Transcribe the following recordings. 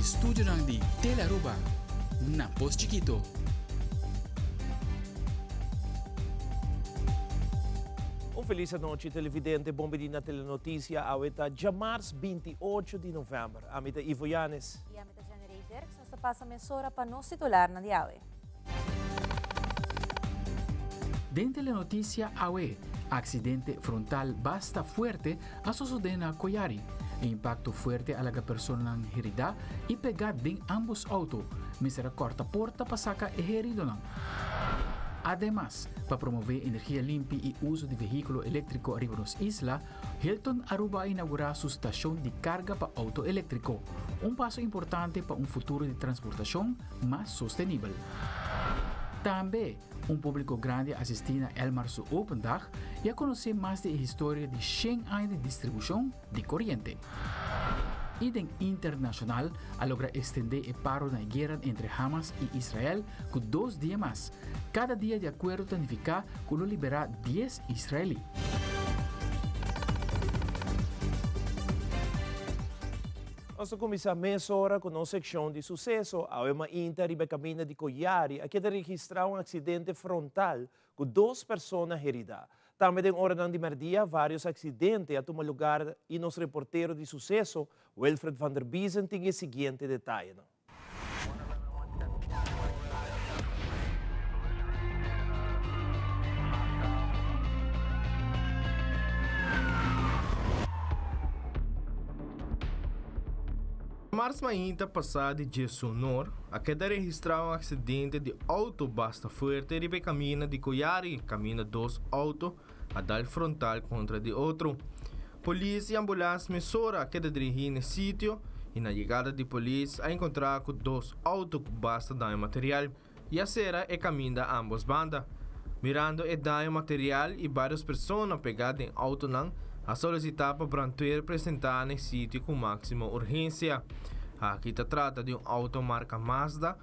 estúdio de Telearuba, na Pos Chiquito. Feliz noite, televidente. Bom dia na Telenotícia. Aweta Jamars 28 de novembro. Amita Ivo Yanes. E amita Generator, que nos passa mesora para nos titular na diawe. Dentro Telenotícia AWE, accidente frontal basta fuerte a Sosodena Coyari. Impacto fuerte a la persona herida y pegar en ambos autos. Misera corta porta pasaca e herido lang. Además, para promover energía limpia y uso de vehículo eléctrico arriba de las islas, Hilton Aruba inaugurará su estación de carga para auto eléctrico, un paso importante para un futuro de transportación más sostenible. También, un público grande asistirá al marzo Open Dag y a conocer más de la historia de 100 años de distribución de corriente. Y en internacional, a lograr extender el paro de guerra entre Hamas y Israel con 2 días más. Cada día de acuerdo significa que lo libera 10 israelíes. Nós começamos meia hora com a secção de sucesso. A uma inter e caminho de Coiari, aqui de registrar um acidente frontal com 2 pessoas heridas. Também em hora de merdia, vários acidentes a tomar lugar e nosso reporteiro de sucesso, Wilfred van der Biesen, tem o seguinte detalhe. Março ainda passado de Sonor, a queda registrou um acidente de auto basta fuerte e caminho de Coiari, caminho 2 autos a dar frontal contra de outro. Polícia e ambulância mesora a queda dirigir no sítio e na chegada de polícia a encontrar com 2 autos que basta dar material e a serra é caminho de ambas bandas. Mirando e dar material e várias pessoas pegadas em auto não, a solicitar para Brantuer apresentar no sítio com máxima urgência. Aqui se trata de um auto marca Mazda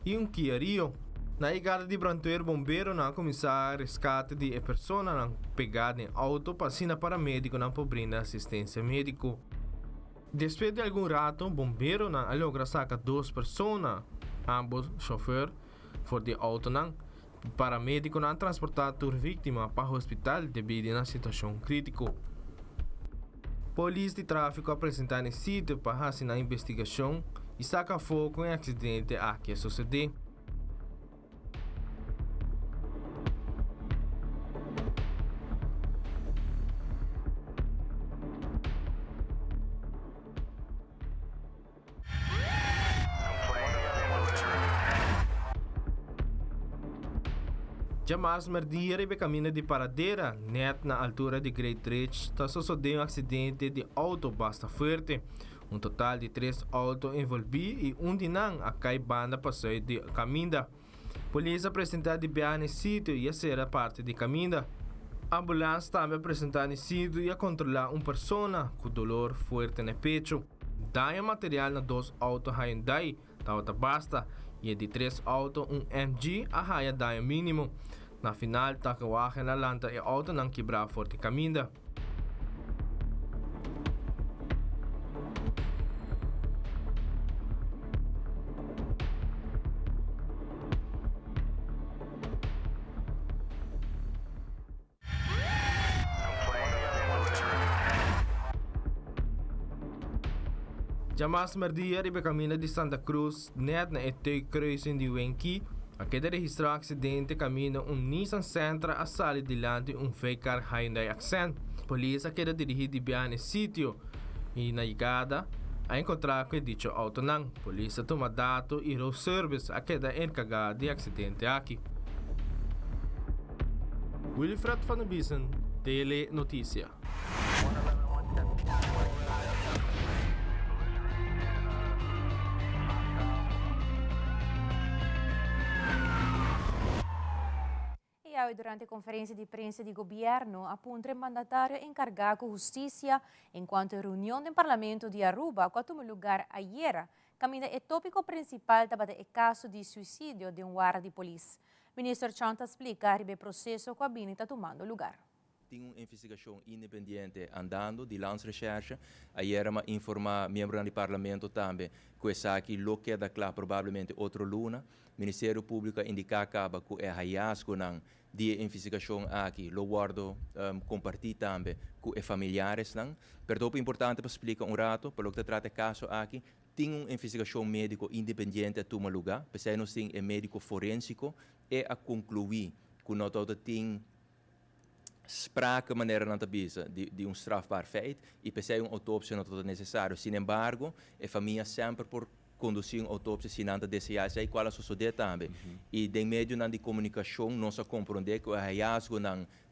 e um Kia Rio. Na chegada de Brantuer, bombeiro não começar a resgate de pessoas não pegadas em auto para sina paramédico não brindar assistência médica. Depois de algum rato, bombeiro não logra sacar 2 pessoas, ambos chofer, for de auto não. Paramédico não transportar a vítima para o hospital devido a situação crítica. Polícia de tráfico apresentar no sítio para assinar a investigação e sacar foco em acidente a que sucedeu. Jamás merdia e caminho de paradeira, net na altura de Great Ridge, está sucedendo um acidente de auto basta fuerte. Um total de 3 autos envolvidos e um de não a cai banda passou de caminho. Polícia apresentar de BA no sítio e a ser parte de caminho. A ambulância também apresentar no sítio e a controlar uma pessoa com dolor forte no peito. Daí material na 2 autos Hyundai, tauta basta, e de 3 autos MG a raia daí mínimo. Na final, takawahan na lanta e auto ng quebrar forte caminho. Jamás merdia ribe caminho de Santa Cruz, net na etei cruising de Wenki. A queda registrou acidente caminho Nissan Sentra a sair delante veículo Hyundai Accent. Polícia queda dirigir de no sítio e na chegada a encontrar com dicho auto não. Polícia toma dados e road service a queda encarregada de acidente aqui. Wilfred van der Biesen, Tele Notícia. Durante a conferência de imprensa de governo, aponta o mandatário encarregado de justiça enquanto a reunião do parlamento de Aruba, que tomou lugar ayer, caminha o tópico principal para o caso de suicídio de guarda de polícia. O ministro Chanta explica o processo que a Bini está tomando lugar. tem uma investigação independente andando de Landsrecherche. Ayer me informa membro do parlamento também que essa aqui lo queda claro provavelmente outra luna. Ministério Público indica acaba que é hallazgo não de investigação aqui, lo guardo compartilhar também com os familiares não. Pero é importante para explicar rato, pelo que trata caso aqui, tem uma investigação médico independente a tomar lugar, porque nós temos um médico forensico e a concluir que nós tem sprake maneira na tabisa de strafbaar feit e porque uma autópsia não é necessário. Sin embargo, a família sempre por conduzir uma autópsia se não desejar, sei qual é suceder também. E de meio de comunicação, nós compreender que o hallazgo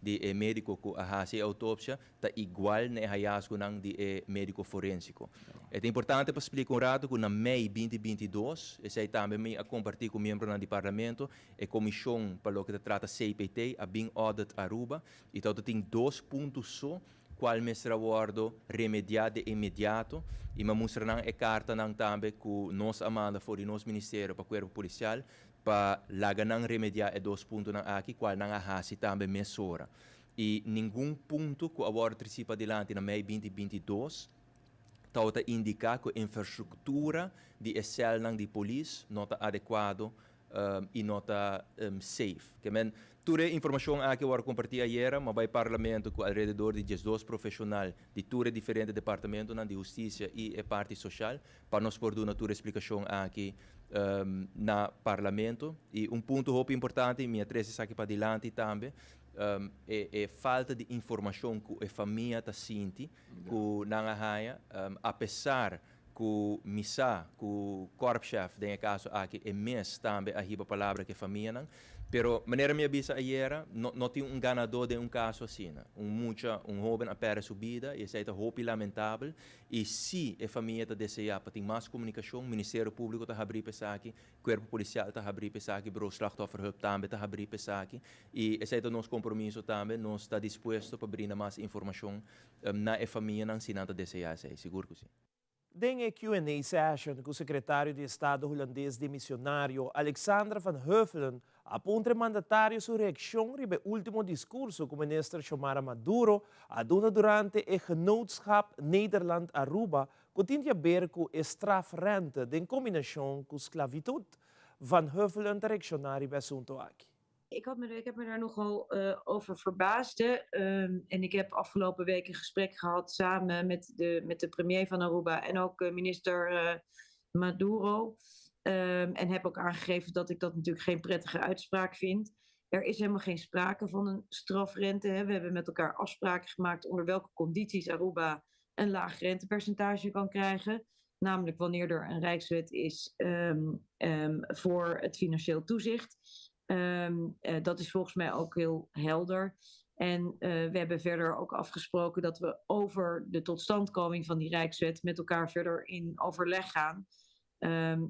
de médico que faz a autópsia está igual ao hallazgo de médico forensico. É importante para explicar rato que na Mei 2022, esse também me compartilhar com membro do parlamento, a comissão para o que trata CPT, a bem audit Aruba, e então tem 2 pontos só qual mestra guardo remediar de imediato e me mostrar a carta também que nós amanda for nosso ministério para o corpo policial para laga remediar e 2 pontos aqui qual não há também mesura e nenhum ponto que agora participa adiante na Mei 2022 está indicar que a infraestrutura de cel de polícia não está adequado e não está safe. Toda a informação que eu compartilhei ayer, mas vai parlamento com alrededor de 12 profissionais de todos diferentes departamentos de justiça e parte social para nós poder dar toda a explicação aqui na parlamento. E ponto muito importante, minha três aqui para adiante também, é falta de informação que a família está sentindo, que não há, apesar que missa, que o corpo-chefe, em caso aqui, é mês também a palavra que a família não. Pero maneira minha bisa ayer, não tem ganador de caso assim. Jovem a perder sua vida, e isso é muito lamentável. E se a família está desejando para ter mais comunicação, o Ministério Público está abrindo para aqui, o Corpo Policial está abrindo para aqui, o Bureau Slachtofferhulp também está abrindo para aqui. E esse é o nosso compromisso também, nós está disposto para brindar mais informação na família, não se não está desejando, seguro que sim. Den a Q&A session com o secretário de Estado holandês de missionário Alexander van Huffelen aponta mandatário sua reação sobre o último discurso que o ministro Xiomara Maduro aduna durante o genootschap Nederland-Aruba que tinha a ver com a strafrente em combinação com esclavitud. Van Huffelen reaccionar sobre o assunto aqui. Ik heb me daar nogal over verbaasd. En ik heb afgelopen week een gesprek gehad samen met de premier van Aruba en ook minister Maduro. En heb ook aangegeven dat ik dat natuurlijk geen prettige uitspraak vind. Er is helemaal geen sprake van een strafrente. Hè. We hebben met elkaar afspraken gemaakt onder welke condities Aruba een laag rentepercentage kan krijgen. Namelijk wanneer er een rijkswet is voor het financieel toezicht. Dat is volgens mij ook heel helder. En we hebben verder ook afgesproken dat we over de totstandkoming van die Rijkswet met elkaar verder in overleg gaan.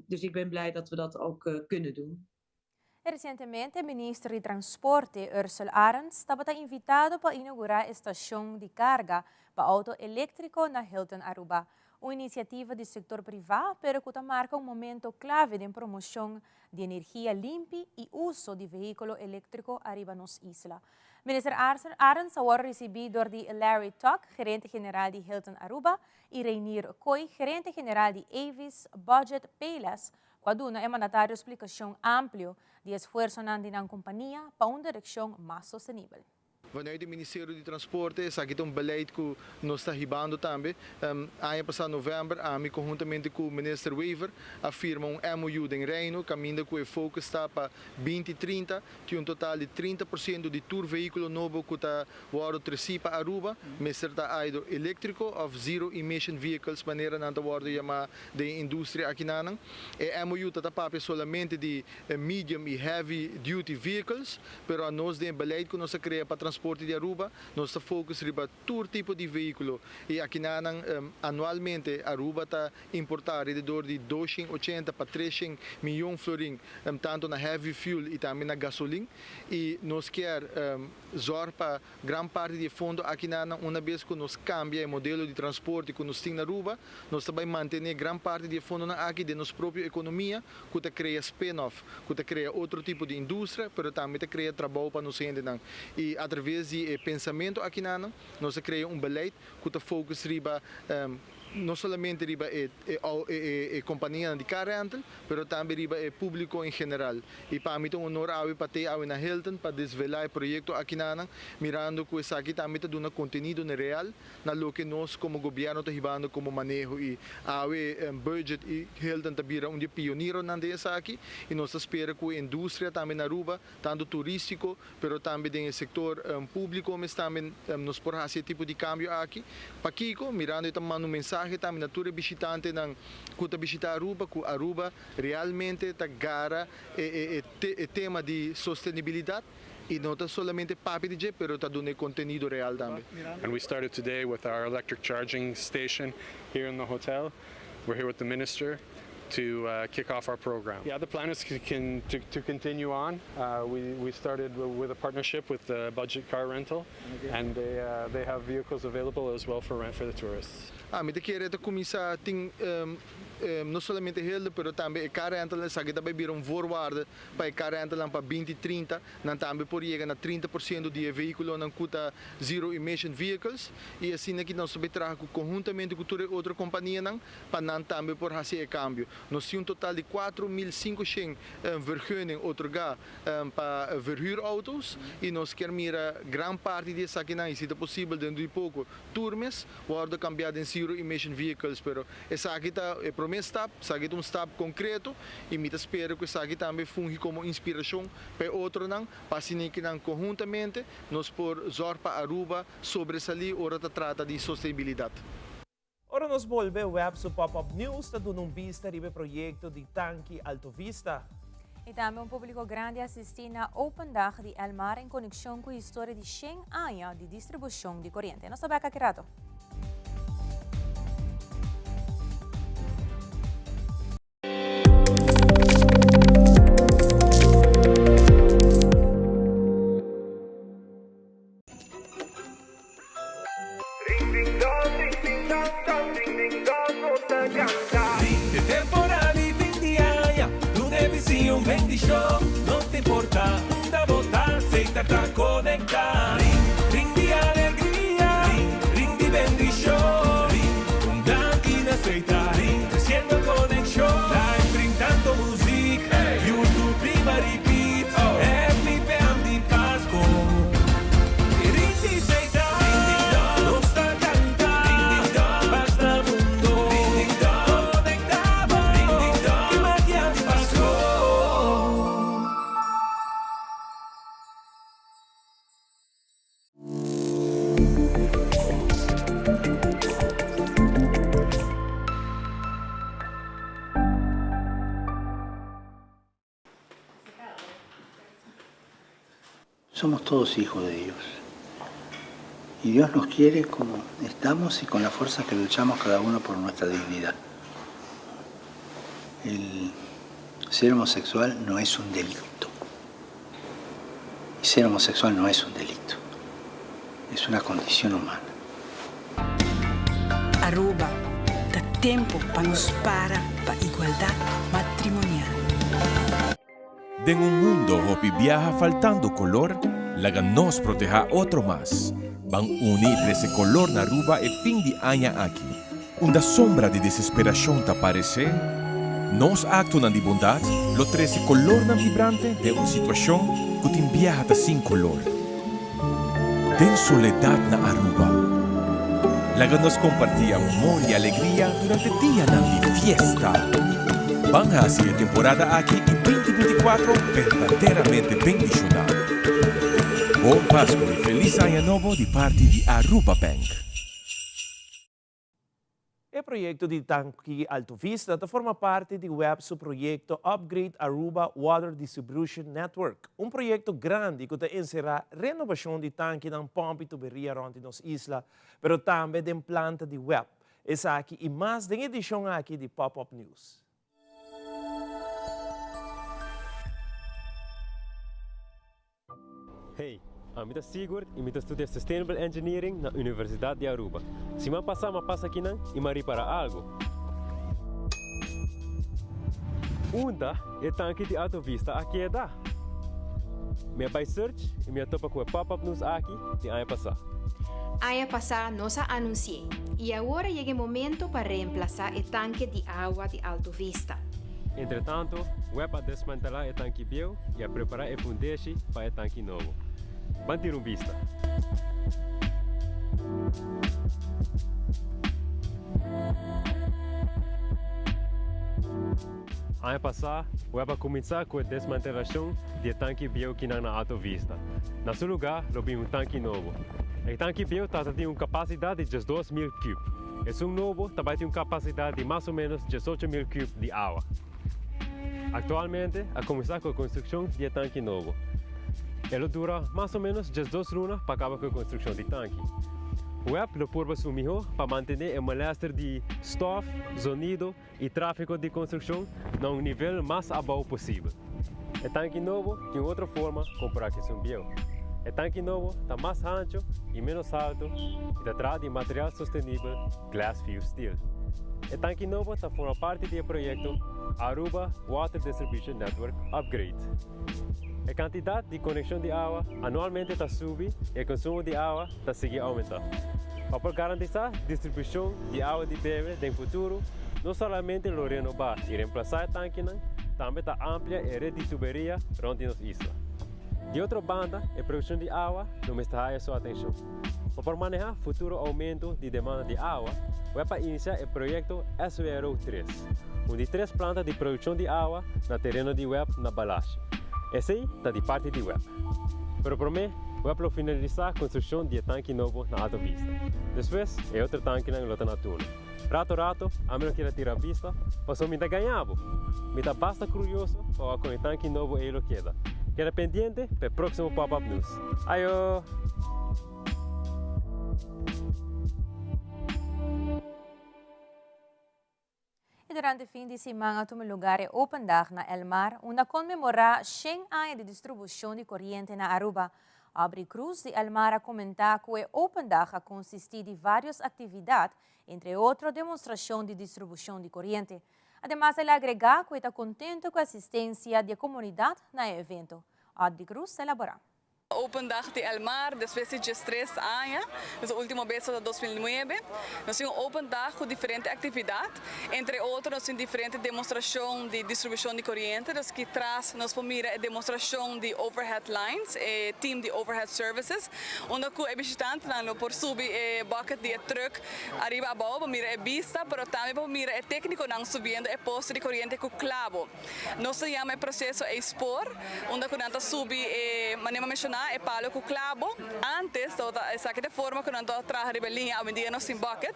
Dus ik ben blij dat we dat ook kunnen doen. Recentemente, o ministro de Transporte, Ursula Arens, estava invitado para inaugurar a estação de carga para auto elétrico na Hilton Aruba. Uma iniciativa do setor privado, pero que marca momento clave de promoção de energia limpa e uso de veículo elétrico arriba nos isla. Minister Arens agora recebido de Larry Tuck, gerente-geral de Hilton Aruba, e Reinier Coy, gerente-geral de Avis Budget Payless, quando é mandatário explicação ampla de esforço na companhia para uma direção mais sustentável. Vanuit het ministerie de Transporte is aqui um beleid que nós está ribando também. Ano passado novembro, conjuntamente com o ministro Weaver, afirma MOU em Reino, caminho que o foco está para 2030, que total de 30% de todo veículo novo que está para Aruba, mas está ido elétrico ou zero emission vehicles, maneira não está chamada de indústria aqui na. E MOU está para somente de medium e heavy duty vehicles, pero nós tem beleid que nós cria para transporte de Aruba, nós focus riba todo tipo de veículo e aqui anualmente Aruba está importar redor de 280 para 300 milhões florim tanto na heavy fuel e também na gasolina e nós quer zorgar para grande parte de fundo aqui uma vez que nós cambia o modelo de transporte que nós temos na Aruba, nós também manter grande parte de fundo aqui de nossa própria economia, que cria spin-off, que cria outro tipo de indústria, mas também cria trabalho para nós gente e através através de pensamento aqui nós criamos beleid que focusa riba não somente riba companhia de car rental, mas também riba público em geral. E para mim é um honor para ter na Hilton para desvelar o projeto aqui mirando que isso aqui também dá um conteúdo real na lo que nós como governo está como manejo e budget e Hilton também um pioneiro nessa aqui e nós espera que a indústria também na Aruba tanto turístico, mas também no setor público, mas também nós por esse tipo de cambio aqui. Para Kiko, mirando também mensagem também natura visitante nang kuta visitar Aruba, que Aruba realmente tá gara tema de sustentabilidade e não tá somente papo de jeito, mas tá dando conteúdo real também. And we started today with our electric charging station here in the hotel. We're here with the minister to kick off our program. Yeah, the plan is to continue on. We started with a partnership with Budget Car Rental, and they have vehicles available as well for rent for the tourists. Me te querer começar não somente ele, mas também o car rental, sabe também vir voorwaarde para o car rental para 2030, não também por chegar a 30% de veículos não custa zero emission vehicles e assim aqui nós trabalhamos conjuntamente com outra companhia para não também por fazer câmbio. Nós temos um total de 4.500 vergunningen otorgar para verhuurauto's e nós queremos mirar grande parte disso aqui não, e se é possível dentro de pouco turmes, worden cambiado em zero emission vehicles, pero essa aqui está primeiro step, sabe um step concreto e me espero que isso aqui também funge como inspiração para outro não, para assim que não conjuntamente nós por zorpa Aruba sobresalir ora trata de sustentabilidade. Ora nos volve web sa Pop-Up News está dando vista ribe proyecto de Tanque Alto Vista. E também público grande assistir na Open Dag de El Mar em conexão com a história de 100 anos de distribuição de corrente. Nós sabemos aqui, Kirato. No te importa, da votar, aceita para conectar. Ring de alegría, ring de bendición. Con Blanquina aceita, creciendo conexión. Live brindando música, YouTube prima repeat. Every band de Pasco. Ring de aceita, no está cantando. Basta mundo, conectado. Que magia de Pasco. Somos todos hijos de Dios. Y Dios nos quiere como estamos y con la fuerza que luchamos cada uno por nuestra dignidad. El ser homosexual no es un delito. Y ser homosexual no es un delito. Es una condición humana. Aruba dá tempo para nos parar para a igualdade matrimonial. En un mundo que viaja faltando color, laga nos proteja otro más. Van unir ese color na Aruba e fin de año aquí. Una sombra de desesperación te aparece. Nos acto de bondad, lo 13 color na vibrante de una situación que te viaja sin color. Den soledad na Aruba. Laga nos compartía amor y alegría durante el día de fiesta. Van a hacer temporada aquí en 2024 verdaderamente bendicionada. Bom Pascua e feliz año novo de parte de Aruba Bank. O projeto de Tanque Alto Vista forma parte do web do projeto Upgrade Aruba Water Distribution Network, projeto grande que encerra renovação de tanque na pompa e tuberia rond nas islas, mas também de planta de web. Essa aqui e mais de edição aqui de Pop-Up News. Hey, eu sou Sigurd e eu estudo Sustainable Engineering na Universidade de Aruba. Se eu passar aqui e me reparar algo. Unta é tanque de Alto Vista aqui é da. Me vai search e me topa com o pop-up news aqui de ano passado. Ano passado nós anunciei e agora chega o momento para reemplazar o tanque de água de Alto Vista. Entretanto, web a desmantelar o tanque velho e a preparar o fundeixe para o tanque novo. Vamos ter vista. Ano passado, web a começar com a desmantelação do tanque velho que não na Alto Vista. Na seu lugar, lobby tanque novo. O tanque velho tem uma capacidade de 2.000 cubos. E um novo também tem uma capacidade de mais ou menos 18.000 cubos de água. Atualmente, a começar com a construção do tanque novo. Ele dura mais ou menos 12 lunas para acabar com a construção do tanque. O web lo purba sumiho para manter o malestar de stofo, sonido e tráfego de construção a nível mais abaixo possível. O tanque novo tem outra forma comparar com o velho. O tanque novo está mais ancho e menos alto e está traz de material sustentável Glass Fuse Steel. O tanque novo está forma parte do projeto Aruba Water Distribution Network Upgrade. A quantidade de conexão de água anualmente está subindo e o consumo de água está seguindo aumentar. Para garantir a distribuição de água de bebê no futuro, não somente lo renovar e reemplazar o tanque, também está amplia a rede de tuberia rondando nossa isla. De outra banda, a produção de água não está a sua atenção. Para manejar o futuro aumento de demanda de água, vai para iniciar o projeto SWRO 3, onde 3 plantas de produção de água no terreno de web na Balache. Esse está de parte de web. Pero para mim, web vai finalizar a construção de tanque novo na Alta Vista. Depois, é outro tanque na Lota Natuno. Rato, a menos que tirar a vista, passou me ganhava. Me está basta curioso para com o tanque novo e ele queda. Queda pendiente para o próximo pop-up news. Ayo! E durante o fim de semana, um lugar é Open Dag na El Mar, onde comemora 100 anos de distribuição de corrente na Aruba. Aubrey Cruz de El Mar a comentar que o Open Dag a consistir de várias atividades, entre outras demonstração de distribuição de corrente. Ademais, ele agrega que está contente com a assistência da comunidade no evento. Aubrey Cruz elabora. Open Dag de El Mar, después de 3 años, es la última vez de 2009. Nos hicimos Open Dag con diferentes actividades, entre otros nos hicimos diferentes demostraciones de distribución de corriente, los que tras nos mira demostración de overhead lines, team de overhead services, onde el visitante no por subir bucket de truck arriba abajo, mira vista, pero también mira el técnico no subiendo el poste de corriente con clavo. Nos se llama el proceso expor, onde cuando sube, manera mencionar é palo com clavo. Antes, essa de forma que não estou atrás de linha, a medida não sem bucket.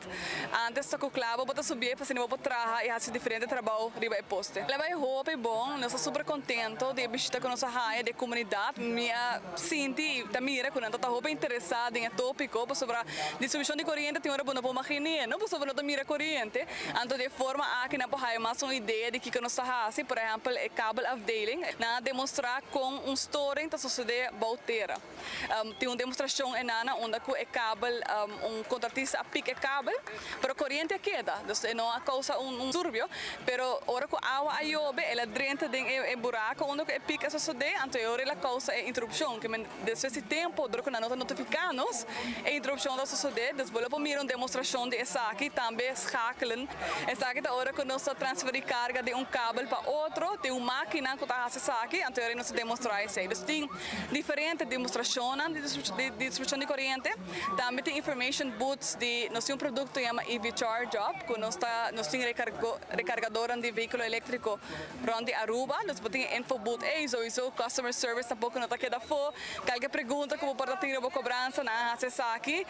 Antes, só com clavo, bota subir, para não botar trás e fazer diferente trabalho riba e poste. Leva roupa é bom, nós estamos super contentes de visitar com nossa raia de comunidade. Minha sinti, tamira, quando estou roupa interessada em tópico, sobre a distribuição de corrente, tem hora boa para imaginar, não sobre não mira corrente. Então, de forma aqui na raia mais uma ideia de que nós estamos, por exemplo, a kabelafdeling, na demonstrar com story que sucede volta. Tem uma demonstração enana onde o cabo, contratista aplica o cabo, mas a corrente queda, então não causa distúrbio, mas ora que a água aiobe, ela drena em buraco onde o pica sucede, então ela causa a interrupção, que depois de tempo, durante que nós notificamos, a interrupção da sucede, depois vamos mirar uma demonstração de essa aqui, também escalam, essa aqui é hora que nós transferimos carga de um cabo para outro, tem uma máquina que está essa aqui, então nós demonstramos isso. Então tem diferentes demonstração de distribuição de corrente. Também tem information booths de nós temos produto que chama EV Charge Up, que nós temos recargador de veículo elétrico onde Aruba, nós temos info booth, isso customer service tampouco não está queda fora. Qualquer pergunta como pode ter uma cobrança na acessar aqui.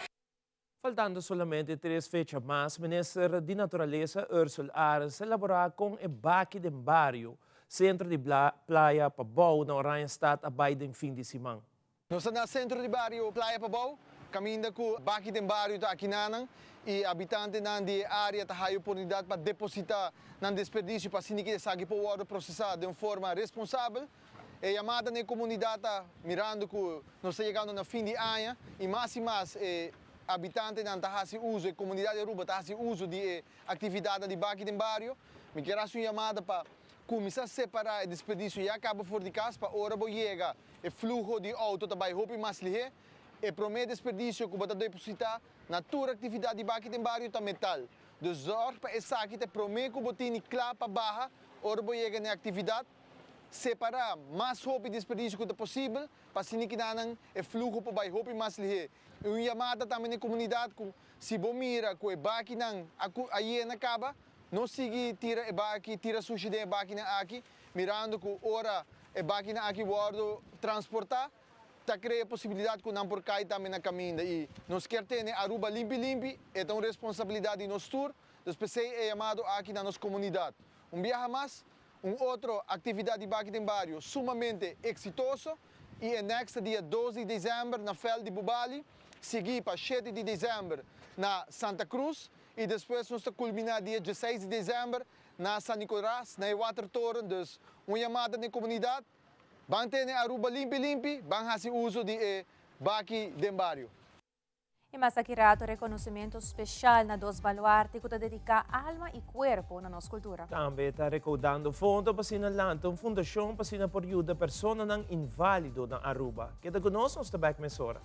Faltando solamente 3 fechas mais, o ministro de Natureza, Ursula Ares, elaborará com o Baqui de Barrio, centro de Playa Pabao, na Oranjestad, a Biden fim de semana. Nós estamos no centro de bairro Playa Pabao, caminhando com o Baqui de Barrio aqui e habitantes da área têm a oportunidade para depositar no desperdício para assim que essa água processada de uma forma responsável. E a chamada na comunidade mirando que nós estamos chegando no fim de ano e mais habitantes não têm uso, a comunidade de Aruba tem uso de atividade de Baqui de Barrio. Me quero uma chamada para começar a separar o desperdício e acaba fora de casa para hora bo chega e fluxo de auto também roupa mais lihe e promete desperdício que bota depositar na tua atividade aqui tem bairro tá metal. De zorg para essa aqui te promete que botini claro para barra hora bo chega na atividade separar mais roupa e desperdício que possível para se que não e fluxo para bairro roupa mais lihe. Uma chamada também na comunidade com se bom mira com o baki não aí na acaba não siga tira e baki tira sushi de baki na aqui mirando que ora e baki na aqui guardo transportar tá cria a possibilidade que não por cai também na caminho e nós quer ter Aruba limpi é uma responsabilidade de nós tour depois é chamado aqui na nossa comunidade viaja mais outra atividade baki tem bairro sumamente exitoso e next dia 12 de dezembro na Fel de Bubali seguir para 7 de dezembro na Santa Cruz e depois nós culminar dia 16 de dezembro na San Nicolás, na Water Torre, dus uma chamada na comunidade, vão ter Aruba limpi, vão fazer uso de baki de bairro. E mas aqui rato reconhecimento especial na dos baluarte que dedica alma e corpo na nossa cultura. Também está recaudando fundo para sinalanto, uma fundação para sina por ajuda pessoas não inválido na Aruba. Queda conosco nos tabak mesora.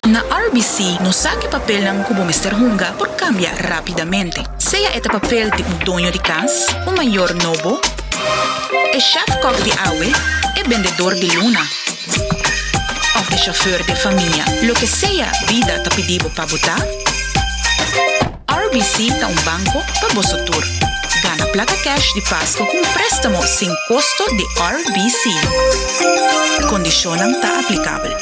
Na RBC, no saque papel ng kubo Mr. Hunga por cambia rapidamente. Sea este papel de un dueño de casa, un mayor novo, el chef cook de agua, el vendedor de luna, o el chauffeur de familia. Lo que sea vida te pedido para votar, RBC está un banco para vosotros. Gana placa cash de Pasco con préstamo sin costo de RBC. Condicionan está aplicable.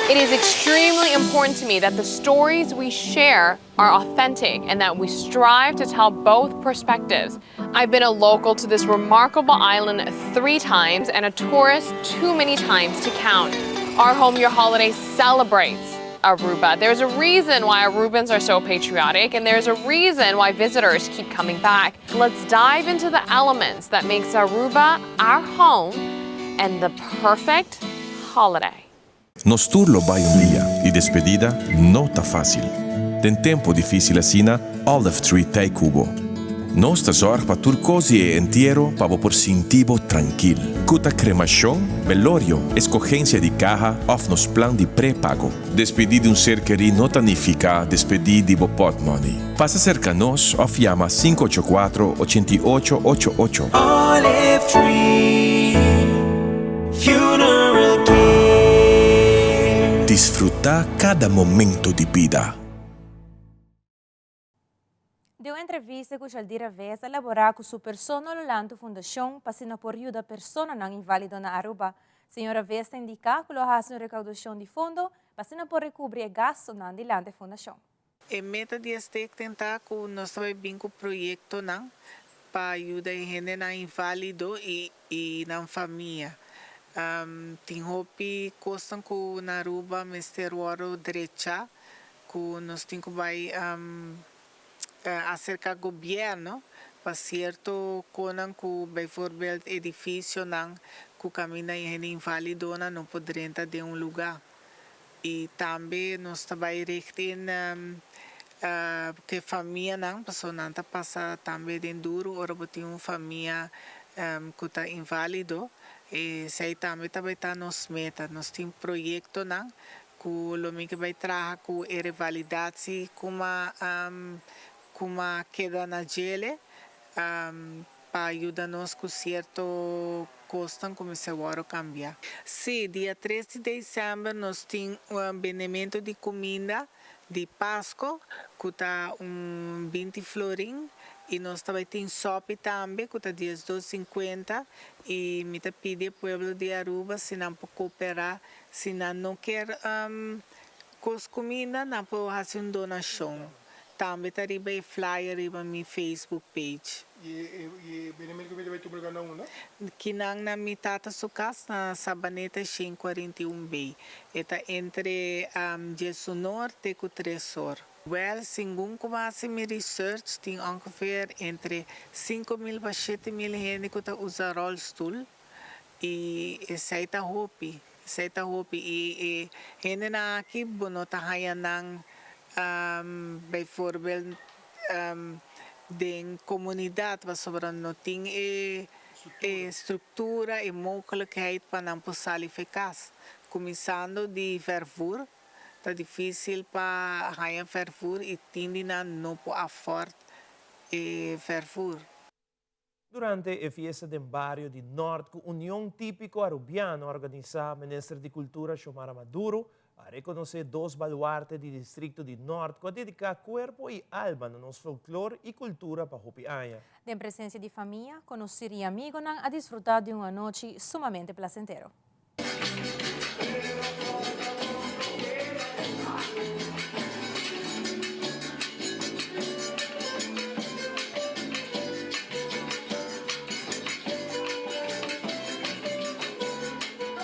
It is extremely important to me that the stories we share are authentic and that we strive to tell both perspectives. I've been a local to this remarkable island 3 times and a tourist too many times to count. Our Home Your Holiday celebrates Aruba. There's a reason why Arubans are so patriotic, and there's a reason why visitors keep coming back. Let's dive into the elements that makes Aruba our home and the perfect holiday. Nos turlo vai dia e despedida não tá fácil. Tem tempo difícil assina Olive Tree Tay Cubo. Nós tá zorg pa turcosi e entierro pa por sintivo tranquil. Cuta cremação, velorio, escogencia de caja of nos plan de pré-pago. Despedir de ser querido não significa despedir de pot money. Passa cerca nos of llama 584-8888. Olive Tree Funeral Care. Disfrutar cada momento de vida. Deu entrevista com Jaldira Vez elaborar com sua persona no Lanto Fundação para por ajuda a pessoa não inválida na Aruba. Senhora Vez indica que ela uma recaudação de fundo para por recobrir gastos na Lanto Fundação. A meta de este tentar que nós também bem com o projeto não para ajudar a gente na inválido e na família. Tem roupa costam com na Aruba Ministério direita que nós temos que vai acerca do governo para certo conan que by exemplo edifício não que caminha em inválido não pode entrar de lugar e também nós também recém que família não pessoa não tá passa também de duro ora tem uma família que está inválido e sei também tá nos meta nós tem projeto não que o que vai trabalhar com a revalidação como queda na gele para ajudar-nos com certo custo como se vai cambiar. Sim, dia 3 de dezembro nós temos um benefício de comida de Páscoa que está 20 florim e nós também temos sopa também que está 12,50 e me pede ao povo de Aruba se não pode cooperar, se não quer com comida, não pode fazer uma donação. também tá riba e flyer riba mi Facebook page. E benimento que vai tumulgar na una? Kinang na mi tata sukas na Sabaneta 541B. Eta entre Jesu Norte com Tresor. Well, segundo comecei minha research, tem ongeveer entre 5.000 a 7.000 gente que usa rollstool. E sai ta hopi. E gente na aqui, bono tahaya ng bijvoorbeeld de comunidade, was sobrang noting estrutura e mogelijkheid para posali eficaz. Começando de vervoer, tá difícil para ganhar vervoer e tindi na não po afford vervoer. Durante a fiesta del barrio di Nord, con União Típico Arubiano organizada, ministro de Cultura Xiomara Maduro a reconocer dois baluartes do distrito de Nord que dedicar corpo e alma no nosso folclore e cultura para Hopi-Aya. De presença de família, conhecer e amigos a desfrutar de uma noite sumamente placentera.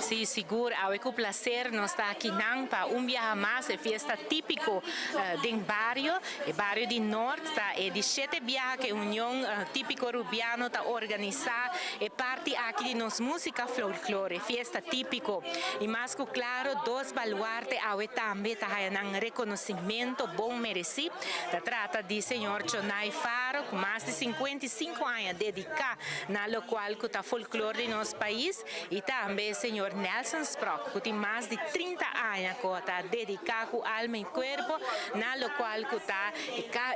Sí, seguro, é com prazer nós está aqui para viaje mais, é fiesta típico do barrio de Norte, é de 7 viajes que a União Típico Rubiano está organizada, é parte aqui de nossa música folclore, fiesta típico. E mais que claro, dois baluartes também está um reconhecimento bom merecido. Se trata de senhor Chonai Faro, com mais de 55 anos dedicado na qual que está folclore de nosso país, e também senhor Nelson Sprock, que tem mais de 30 anos que está dedicado com alma e corpo, na qual que está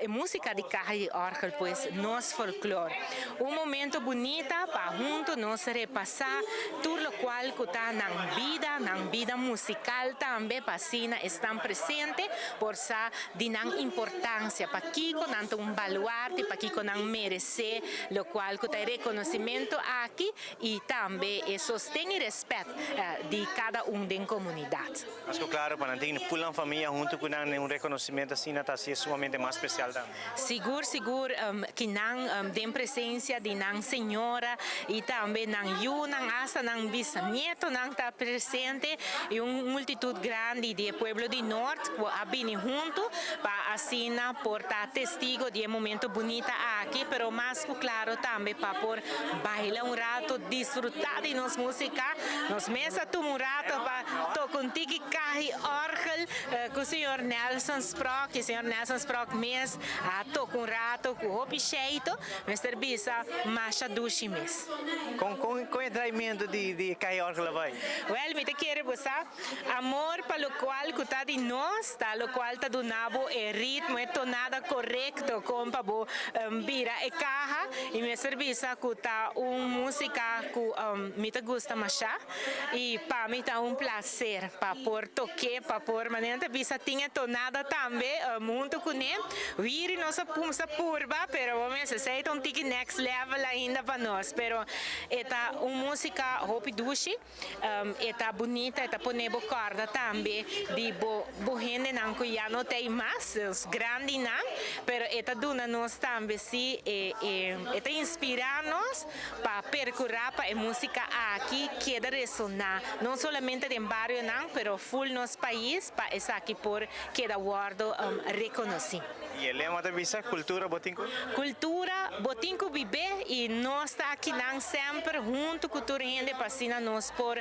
música de carro e orgel, pois nosso folclore. Momento bonito para juntos nós repassar tudo o qual que está na vida musical também para Sina estão presentes por sa de importância para Kiko nanto baluarte para Kiko não merecer o qual que está reconhecimento aqui e também sostém e respeito de cada da comunidade. Acho claro para nanti pulang família junto com reconhecimento assim está sumamente mais especial também. Seguro que não tem presença de senhora e também hasta bisnieto está presente e multitud grande de pueblo de Norte que abinem junto para assim portar testigo de momento bonito aqui, pero mais claro também para por bailar rato, desfrutar de nossa música, nos mesa um rato para tocar tiki carro orgel com o senhor Nelson Sprock, o senhor Nelson Sprock mesmo toca rato com o picheito, Mr. Bisa Masha Dushi mes. Com o treinamento de carro orgel vai? Well, me te quero buscar amor para o qual que está de nós, o qual está do nabo ritmo, tonada correto com para vira e carro e me serviça que está música que me te gusta machar e para mim está prazer para por toque, para por maneira bisa tinha tonada também muito com ele vira nossa purba, pero vamos a ser tique next level ainda para nós, pero esta música Hopi Dushi, esta bonita, esta ponebo corda também de bo gente não que já não tem mais, os grandes não, pero esta duna nós também se esta inspira-nos para percorrer para a música aqui que deve ressonar, não somente no barrio não, pero full nosso país para essa aqui por que da guardo reconhecido. E ele é uma visa cultura botinco? Cultura botinco viver e nós está aqui não sempre junto com toda a gente para nós por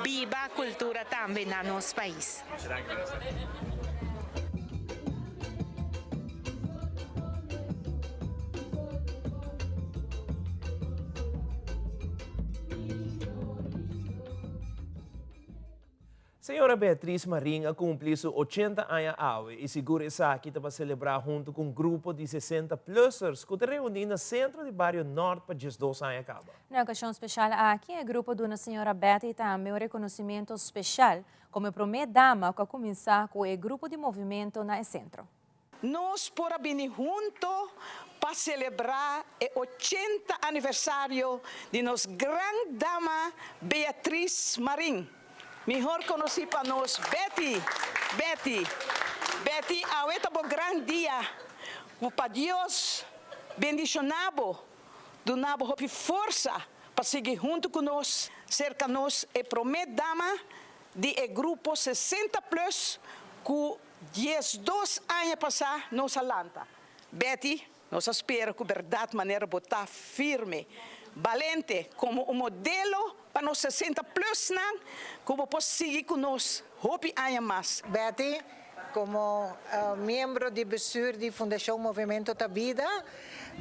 viva a cultura também no nosso país. Senhora Beatriz Marinha cumpriu 80 anos e segura essa aqui para celebrar junto com um grupo de 60-plussers que se reúne no centro do bairro Norte para 12 anos acaba. Na ocasião especial aqui, o grupo da senhora Betty também um reconhecimento especial como primeira dama que começar com o grupo de movimento na centro. Nós por vir junto para celebrar o 80 aniversário de nossa grande dama Beatriz Marinha. Melhor conheci para nós, Betty, hoje é um grande dia, para Deus bendicionado, donado hopi força para seguir junto conosco, cerca nós e promete dama de grupo 60 plus que 12 anos passar nos alanta. Betty, nós espera que a verdade maneira botar firme, valente, como modelo para nos 60 plus, como pode seguir conosco, hopi anos mais. Betty, como membro de bestuur da Fundação Movimento da Vida,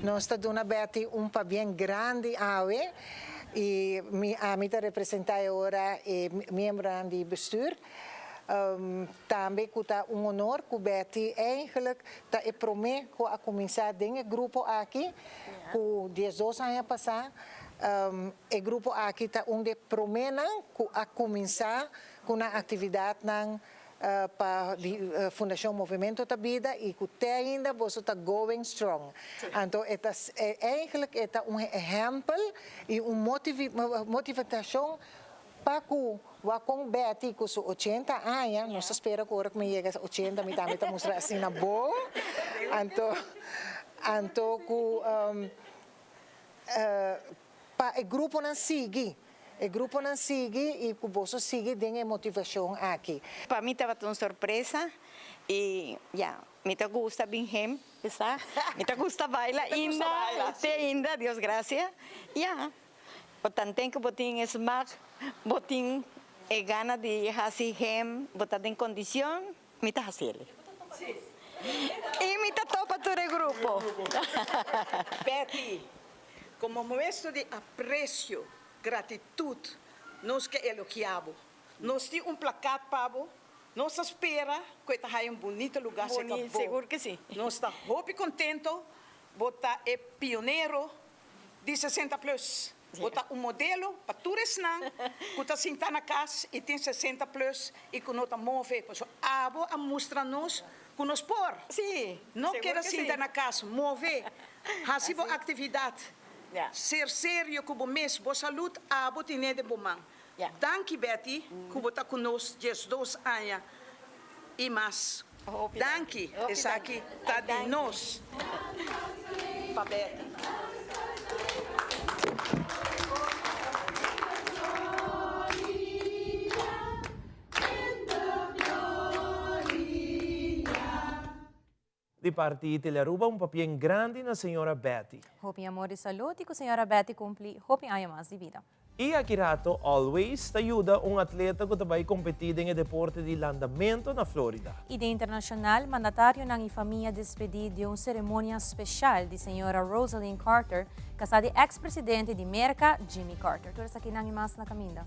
nós estamos dando a Betty papel bem grande e a mim representa agora membro de bestuur. Também é honor que Betty eigenlijk promete a começar desse grupo aqui, que 12 anos passar, o grupo aqui está onde promete a começar com a atividade para a Fundação Movimento da Vida e que até ainda você está going strong. Então, eigenlijk é exemplo e motivação para que com Betty, com 80 anos, nós esperamos que agora que me chega a 80, me também está mostrando assim na boa. Então, para o grupo não sigue. O grupo não segue e o bolso segue tem motivação aqui. Para mim estava uma surpresa e me gusta bem está? Me gusta bailar ainda, Deus graças. Portanto, tem que botar em smack, botar e gana de fazer botar em condição, me está fazendo. E me topa todo o grupo. Betty, como moesto de aprecio, gratitude, nós que elogiamos. Nós temos placar para você. Nós espera que está bonito lugar. Seguro que sim. Nós estamos muito contentos. Botar é pioneiro de 60 plus. Botar modelo para todos que está sentado na casa e tem 60 plus e que não está move. A mostrar-nos que nós por. Sim. Não quer sentar na casa, move. Fazer atividade. Ser sério com o mês, boa saúde, a boa tinha de bom. Danke, Betty, que você está conosco 12 anos e mais. Danke, essa aqui está de nós. Para Betty. De parte de Italia-Aruba, papel grande na senhora Betty. Hope amor e saúde que a senhora Betty cumpre hope anos mais de vida. E aqui rato, always, te ajuda atleta que vai competir em deporte de landamento na Florida. E de internacional, mandatário ng família despedir de uma cerimônia especial de senhora Rosalind Carter, casada de ex-presidente de América, Jimmy Carter. Tudo isso aqui nang imas na caminda.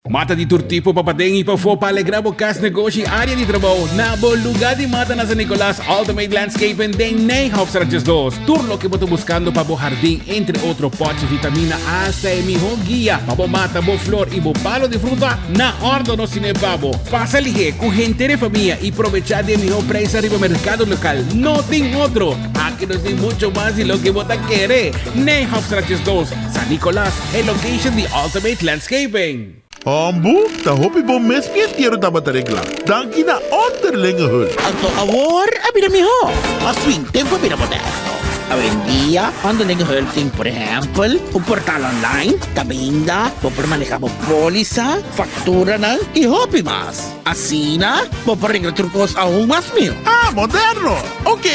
Mata di Turtipo papadeng ipafo palegrabo kas negosyo área de trabajo na lugar de mata na San Nicolás Ultimate Landscape den Nijhoff Sarges 2. Turlo que boto buscando pa bo jardín entre otro poche vitamina hasta el mejor guía pa bo mata, bo flor y bo palo de fruta na ordo no sine babo. Pasa lige con gente de familia y aprovechar de mejor precio arriba mercado local. No ten otro. Aquí nos den mucho más de lo que bota quiere. Nijhoff Sarges 2. San Nicolás, el location de Ultimate Landscaping. Ambo, hoop ik bom mes pietiero tabatarigla. Danki na onderlingehul. Alto awor, abira miho. Aswing tempo abira moderno. Avendia, onderlingehul ting por ejemplo, un portal online, tabinda, por manejar póliza, factura ng y hopi más. Así na, por arreglar trucos aún más mío. Ah, moderno. Ok.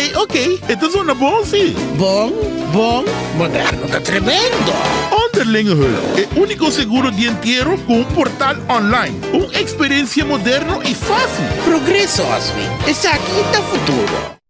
Esto suena bom, sí. Bom, moderno, está tremendo. Onderlingehul, el único seguro de entierro con un portal online. Una experiencia moderna y fácil. Progreso, Aswin. Es aquí el futuro.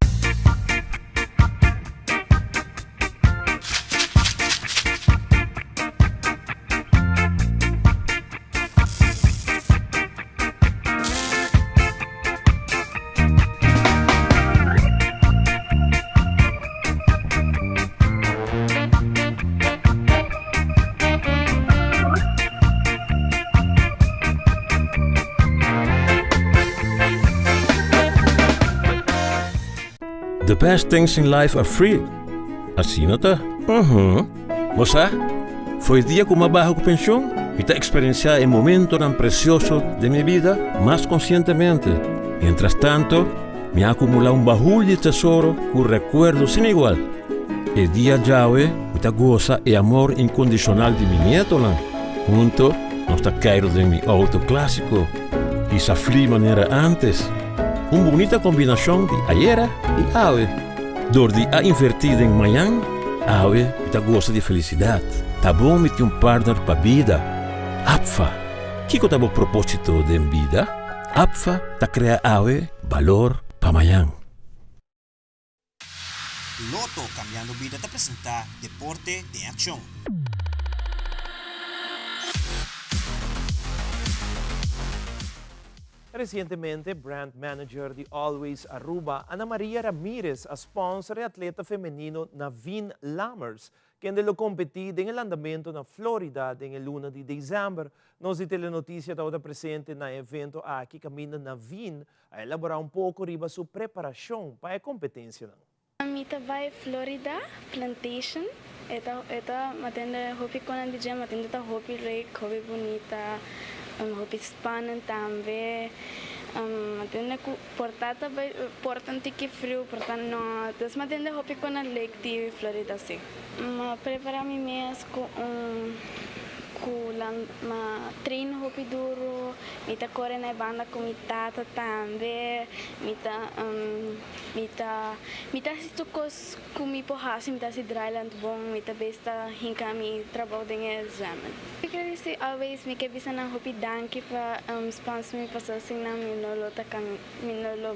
The best things in life are free. Así nota? Moça? Foi dia que mabajo com pensão e tá experienciar o momento tão precioso de minha vida mais conscientemente. Mientras tanto, me acumula bahul de tesouro com recuerdos sem igual. El dia Yahweh me tá goza e amor incondicional de mi nieto lá. Junto, nós tá caído de mi auto clássico e safli maneira antes. Uma bonita combinação de ayera e ave. Door die a invertida em manhã, ave me tá goza de felicidade. Tá bom me ter partner para vida. Apfa, que tá bom propósito de vida? Apfa tá crea ave valor para manhã. Loto Cambiando Vida te presenta Deporte de Acción. Recientemente, brand manager de Always Aruba, Ana Maria Ramirez, a sponsor e atleta femenino Naveen Lammers, quien lo competí en el andamento na Florida en el 1 de diciembre. Nos di telenoticia estava presente na evento aqui, camina Naveen a elaborar pouco riba sua preparação para a competência. Mita vai Florida Plantation. Eta matenda hopi konan DJ matenda ta hopi lake, hopi bonita, hopi spanan tambe. Matenda ku portata vai portanti que frio, portan no. Das matenda hopi konan lake di Florida sim. Ma prepara mi mes ma treino hopi duro, mita corre na banda com mitata tambe, mita situkos kumi pohasi, mita si dryland bom, mita besta hinka mi trabalho de examen. Quero dizer, always me quebisa na hopi danke para sponsor me passar assim na minolo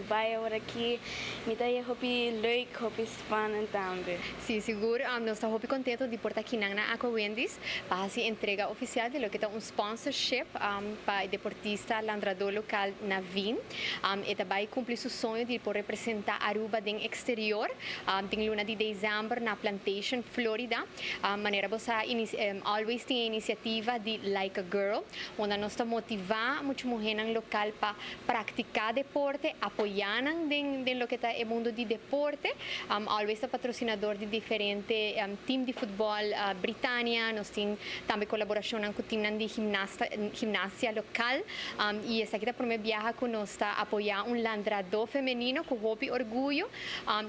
vai agora aqui, mita ye hopi leuk hopi spanen tambe. Sí, seguro, nós estamos hopi contento de portar aqui na Aqua Wendy's para se entrega oficial de lo que é sponsorship para deportista landrador local Naveen. E também cumprir seu sonho de poder representar Aruba no exterior, em luna de dezembro na Plantation, Florida. Maneira você always tem a iniciativa de Like a Girl, onde nós estamos motivar muitas mulheres local para praticar deporte, apoiar em lo que é o mundo de deporte. Always é patrocinador de diferentes times de futebol Britânia, nós temos também colaboração com o time de gimnasia local e essa aqui por me viaja com nós está apoiar landrador feminino com hobby orgulho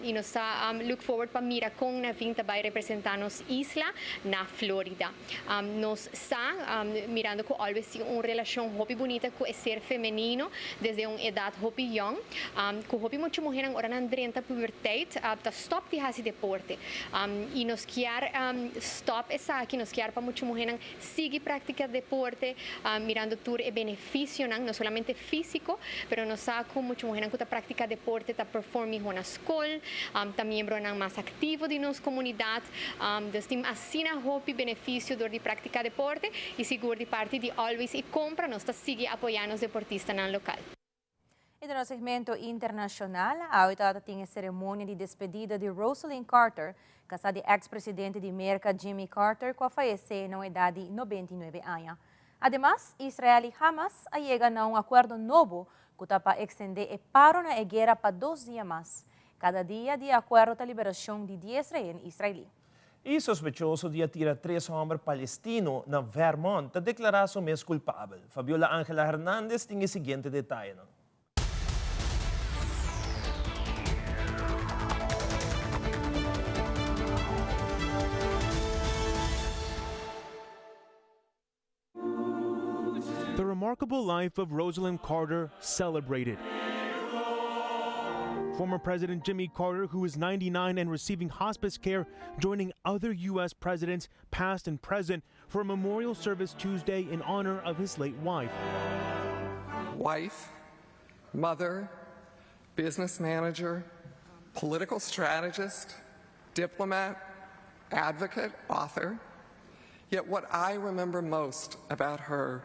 e nós está look forward para mirar com Naveen também representar nos isla na Florida. Nós está mirando com always uma relação hobby bonita com o ser feminino desde uma idade hobby young, com hobby muitas mulheres agora na durante a pubertade para stop de esse deporte e nós quer stop essa aqui nós quer para muitas mulheres seguir prática deporte mirando tur e benefício não somente físico, pero nós sabemos que muitas mulheres que prática deporte está performing na escola, está membro mais ativo de nossa comunidade, temos assim a hobby benefício de praticar deporte e seguro de parte de always e compra nós está seguir apoiando os deportistas no local. E no segmento internacional, a oitava tem a cerimônia de despedida de Rosalynn Carter, casada de ex-presidente de América Jimmy Carter, que faleceu na idade de 99 anos. Además, Israel e Hamas chegam a um acordo novo que está para extender o paro na guerra para 2 dias mais. Cada dia de acordo com a liberação de 10 reis israelis. E sospechoso de atirar 3 homens palestinos na Vermont a declarar seu mês culpável. Fabiola Ángela Hernández tem o seguinte detalhe. The remarkable life of Rosalynn Carter celebrated. Former President Jimmy Carter, who is 99 and receiving hospice care, joining other U.S. presidents, past and present, for a memorial service Tuesday in honor of his late wife. Wife, mother, business manager, political strategist, diplomat, advocate, author. Yet what I remember most about her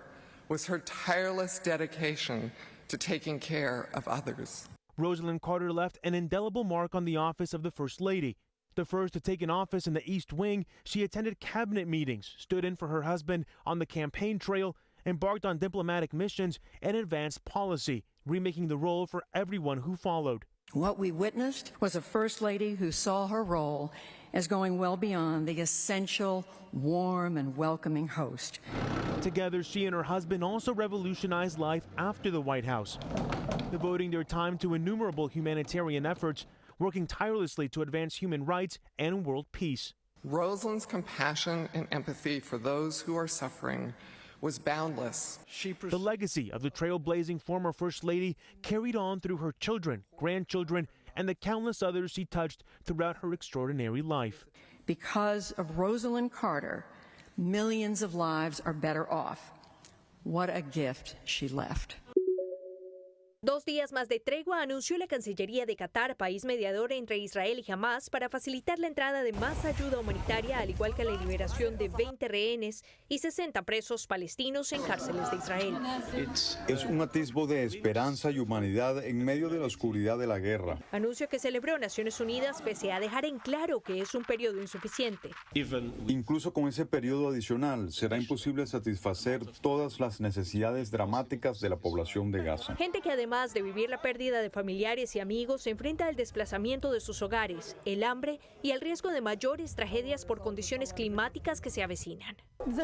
was her tireless dedication to taking care of others. Rosalynn Carter left an indelible mark on the office of the First Lady. The first to take an office in the East Wing, she attended cabinet meetings, stood in for her husband on the campaign trail, embarked on diplomatic missions, and advanced policy, remaking the role for everyone who followed. What we witnessed was a First Lady who saw her role as going well beyond the essential, warm, and welcoming host. Together, she and her husband also revolutionized life after the White House, devoting their time to innumerable humanitarian efforts, working tirelessly to advance human rights and world peace. Rosalind's compassion and empathy for those who are suffering was boundless. The legacy of the trailblazing former First Lady carried on through her children, grandchildren, and the countless others she touched throughout her extraordinary life. Because of Rosalind Carter, millions of lives are better off. What a gift she left. 2 días más de tregua anunció la Cancillería de Qatar, país mediador entre Israel y Hamás, para facilitar la entrada de más ayuda humanitaria, al igual que la liberación de 20 rehenes y 60 presos palestinos en cárceles de Israel. Es un atisbo de esperanza y humanidad en medio de la oscuridad de la guerra. Anuncio que celebró Naciones Unidas pese a dejar en claro que es un periodo insuficiente. Incluso con ese periodo adicional, será imposible satisfacer todas las necesidades dramáticas de la población de Gaza. Gente que además de vivir la pérdida de familiares y amigos, se enfrenta al desplazamiento de sus hogares, el hambre y el riesgo de mayores tragedias por condiciones climáticas que se avecinan.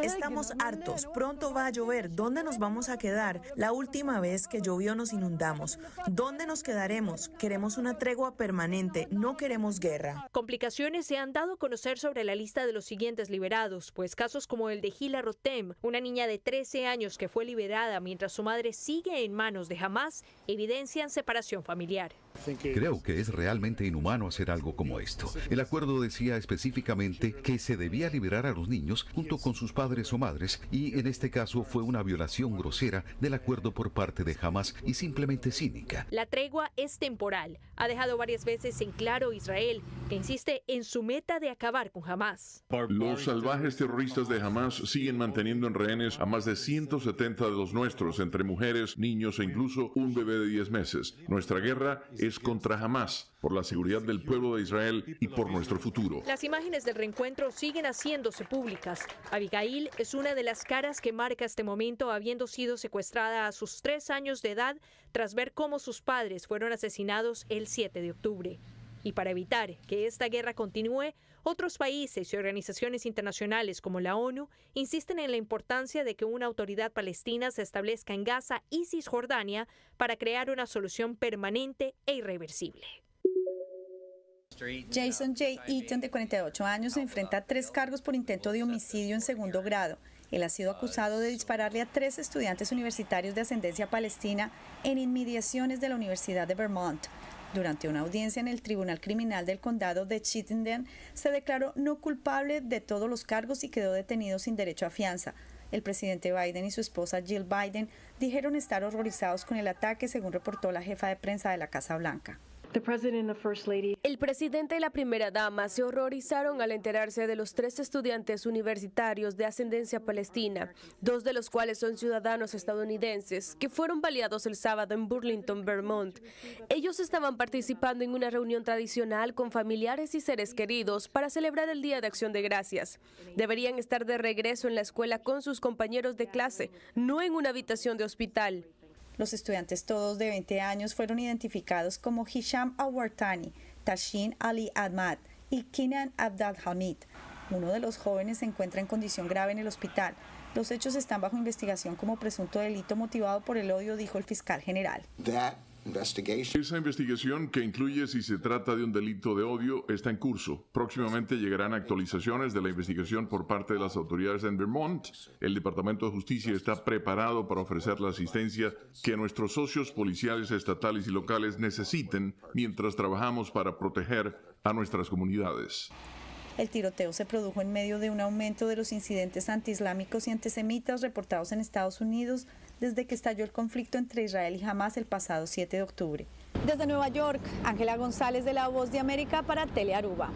Estamos hartos, pronto va a llover, ¿dónde nos vamos a quedar? La última vez que llovió nos inundamos. ¿Dónde nos quedaremos? Queremos una tregua permanente, no queremos guerra. Complicaciones se han dado a conocer sobre la lista de los siguientes liberados, pues casos como el de Hila Rotem, una niña de 13 años que fue liberada mientras su madre sigue en manos de Hamás, evidencian separación familiar. Creo que es realmente inhumano hacer algo como esto. El acuerdo decía específicamente que se debía liberar a los niños junto con sus padres o madres, y en este caso fue una violación grosera del acuerdo por parte de Hamás y simplemente cínica. La tregua es temporal. Ha dejado varias veces en claro Israel, que insiste en su meta de acabar con Hamás. Los salvajes terroristas de Hamás siguen manteniendo en rehenes a más de 170 de los nuestros, entre mujeres, niños e incluso un bebé de 10 meses. Nuestra guerra es contra Hamás, por la seguridad del pueblo de Israel y por nuestro futuro. Las imágenes del reencuentro siguen haciéndose públicas. Abigail es una de las caras que marca este momento, habiendo sido secuestrada a sus 3 años de edad tras ver cómo sus padres fueron asesinados el 7 de octubre. Y para evitar que esta guerra continúe, otros países y organizaciones internacionales como la ONU insisten en la importancia de que una autoridad palestina se establezca en Gaza y Cisjordania para crear una solución permanente e irreversible. Jason J. Eaton, de 48 años, enfrenta 3 cargos por intento de homicidio en segundo grado. Él ha sido acusado de dispararle a 3 estudiantes universitarios de ascendencia palestina en inmediaciones de la Universidad de Vermont. Durante una audiencia en el Tribunal Criminal del Condado de Chittenden, se declaró no culpable de todos los cargos y quedó detenido sin derecho a fianza. El presidente Biden y su esposa Jill Biden dijeron estar horrorizados con el ataque, según reportó la jefa de prensa de la Casa Blanca. El presidente y la primera dama se horrorizaron al enterarse de los 3 estudiantes universitarios de ascendencia palestina, 2 de los cuales son ciudadanos estadounidenses, que fueron baleados el sábado en Burlington, Vermont. Ellos estaban participando en una reunión tradicional con familiares y seres queridos para celebrar el Día de Acción de Gracias. Deberían estar de regreso en la escuela con sus compañeros de clase, no en una habitación de hospital. Los estudiantes, todos de 20 años, fueron identificados como Hisham Awartani, Tashin Ali Ahmad y Kinan Abdalhamid. Uno de los jóvenes se encuentra en condición grave en el hospital. Los hechos están bajo investigación como presunto delito motivado por el odio, dijo el fiscal general. Esa investigación, que incluye si se trata de un delito de odio, está en curso. Próximamente llegarán actualizaciones de la investigación por parte de las autoridades en Vermont. El Departamento de Justicia está preparado para ofrecer la asistencia que nuestros socios policiales estatales y locales necesiten mientras trabajamos para proteger a nuestras comunidades. El tiroteo se produjo en medio de un aumento de los incidentes antiislámicos y antisemitas reportados en Estados Unidos desde que estalló el conflicto entre Israel y Hamás el pasado 7 de octubre. Desde Nueva York, Ángela González de La Voz de América para Telearuba.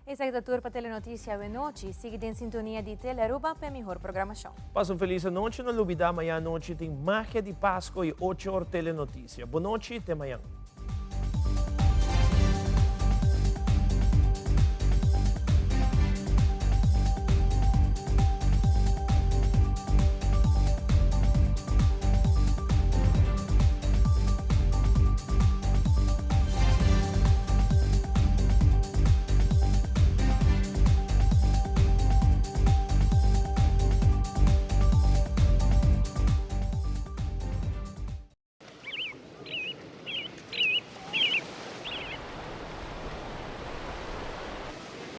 Essa é a turpa Telenotícia de noite. Siga em sintonia de Telearuba para a melhor programação. Passa feliz noite. Não olvidar, amanhã à noite tem Magia de Páscoa e 8 horas Telenotícia. Boa noite, até amanhã.